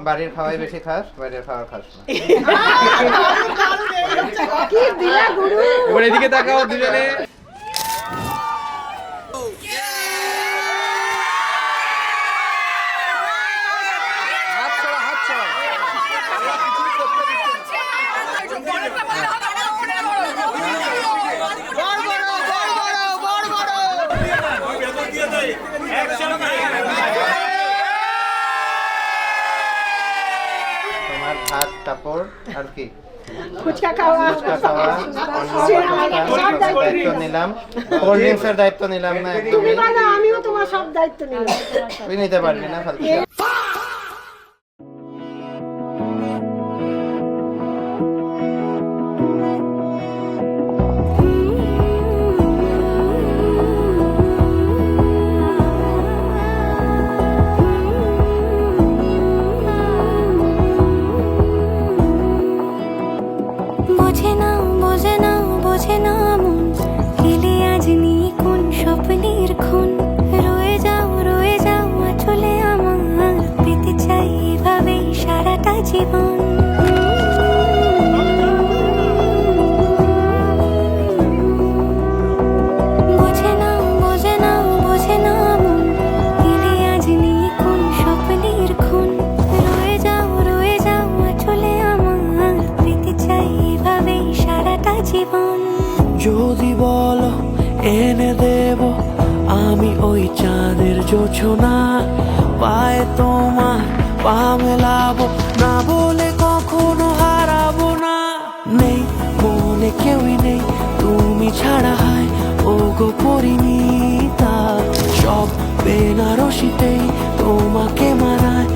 বাড়ির খাওয়াই বেশি খাস, বাইরের খাওয়া খাস না। কি দিলা গুরু। এবার এদিকে তাকাও দুজনে। তোমার ভাত কাপড় আর কি ফুচকা খাওয়া, ফুচকা খাওয়া, সব দায়িত্ব নিলাম। কোল্ড ড্রিঙ্কসের দায়িত্ব নিলাম না তুমি একদমই। বানা, আমিও তোমার সব দায়িত্ব নিলাম। তুই নিতে পারবি না ফালতু। বোঝে না বোঝে না বোঝে না মন এলে আজ নিয়ে কোন স্বপ্নের খুন রয়ে যাও চলে আমার পেতে চাই এভাবে সারাটা জীবন বোঝে না বোঝে না বোঝে না মন এলে আজ নিয়ে কোন স্বপ্নের খুন রয়ে যাও চলে আমার পেতে চাই এভাবে সারাটা জীবন যদি বলো এনে দেব আমি ওই চাঁদের জোছনা পায়ে তোমার পা মেলাবো না বলে কখনো হারাবো না নেই মনে কেউই নেই তুমি ছাড়া হয় ও গো পরিণীতা সব বেনারসিতেই তোমাকে মানায়